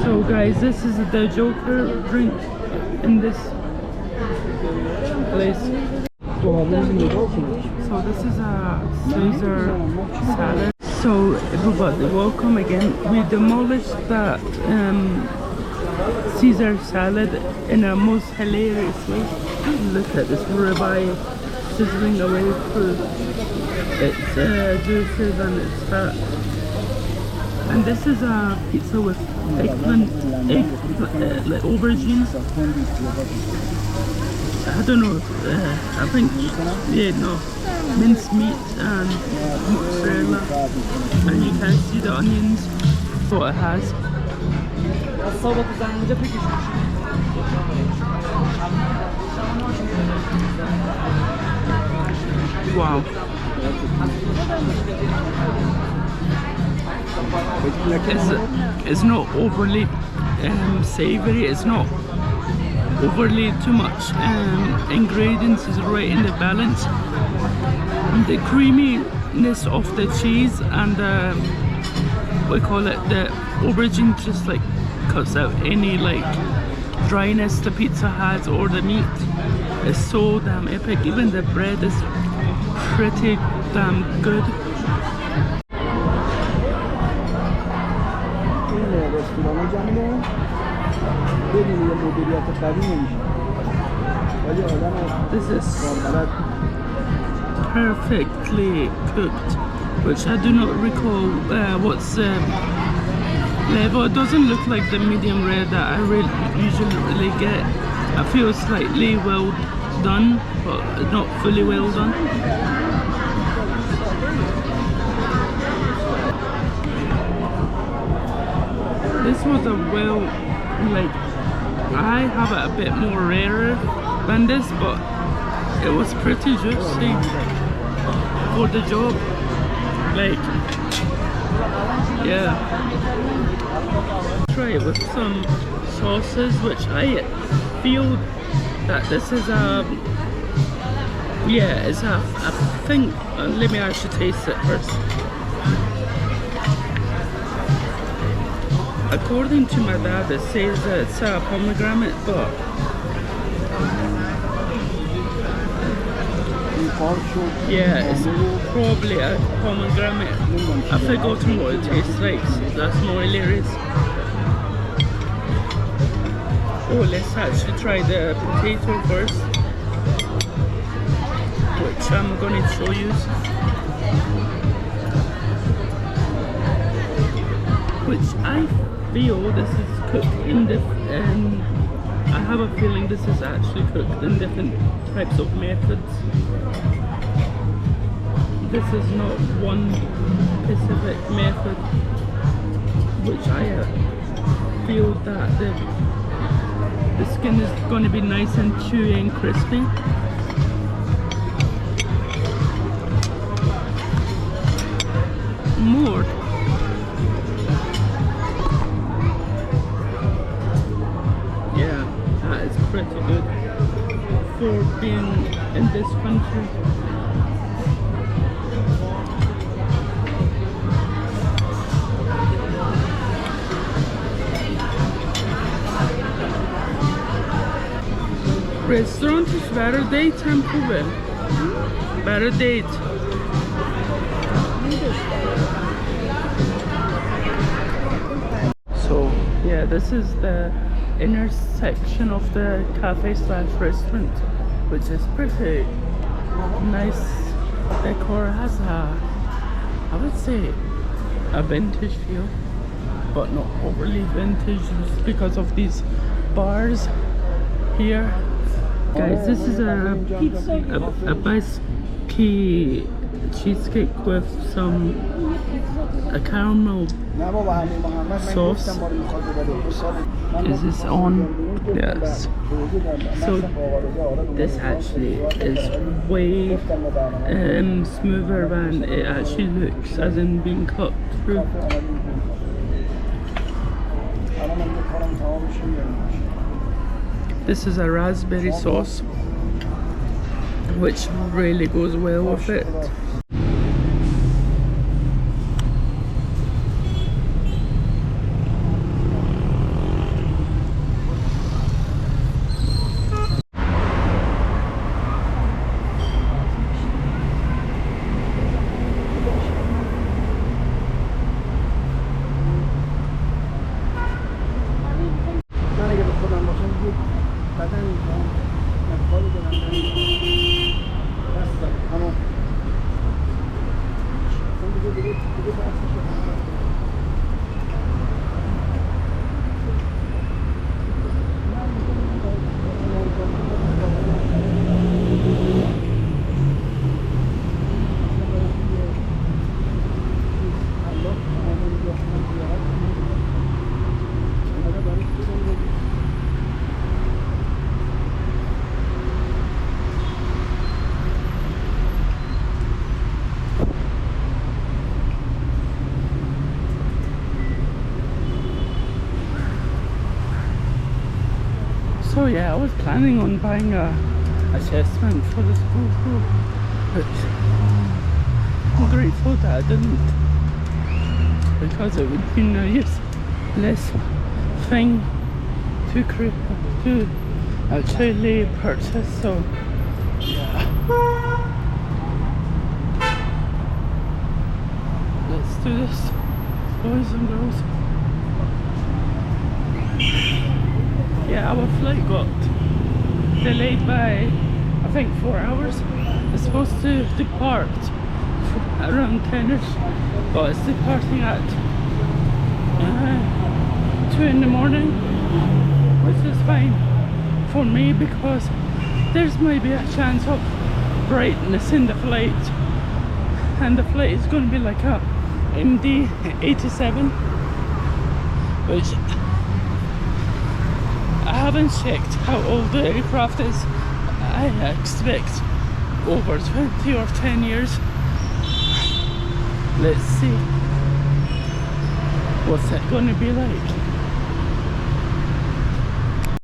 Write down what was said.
So guys, this is the Joker drink in this place. So this is a Caesar salad. So everybody, welcome again. We demolished that Caesar salad in a most hilarious way. Look at this ribeye sizzling away through its juices and its fat. And this is a pizza with eggplant, like aubergine. I don't know, I think, yeah, no, minced meat and mozzarella. And you can see the onions, what it has. Wow. It's not overly savory, it's not overly too much ingredients, is right in the balance. The creaminess of the cheese and we call it the aubergine just like cuts out any like dryness the pizza has, or the meat is so damn epic. Even the bread is pretty damn good. This is perfectly cooked, which I do not recall what's level. It doesn't look like the medium rare that I usually get. I feel slightly well done, but not fully well done. This was a I have it a bit more rarer than this, but it was pretty juicy for the job. Like, yeah. Try it with some sauces, which I feel that this is I think, let me actually taste it first. According to my dad, it says that it's a pomegranate, but yeah, it's probably a pomegranate. I've forgotten what it tastes like, so that's more hilarious. Oh, let's actually try the potato first, which I'm going to show you. Which I feel this is cooked in different, I have a feeling this is actually cooked in different types of methods. This is not one specific method, which I feel that the skin is going to be nice and chewy and crispy. More. Pretty good for being in this country. Restaurant is very daytime proven. Very date. So yeah, this is the inner section of the cafe slash restaurant, which is pretty nice decor. It has I would say a vintage feel, but not overly vintage because of these bars here. Guys, this is a biscuit cheesecake with a caramel sauce. Is this on? Yes. So this actually is way smoother than it actually looks, as in being cut through. This is a raspberry sauce, which really goes well with it. So yeah, I was planning on buying a assessment for this GoPro, but I'm grateful that I didn't, because it would be a useless thing to actually purchase. So yeah, let's do this, boys and girls. Yeah, our flight got delayed by, I think, 4 hours. It's supposed to depart around 10ish, but it's departing at 2 in the morning, which is fine for me because there's maybe a chance of brightness in the flight, and the flight is going to be like a MD-87, which I haven't checked how old the aircraft is. I expect over 20 or 10 years. Let's see what's it going to be like.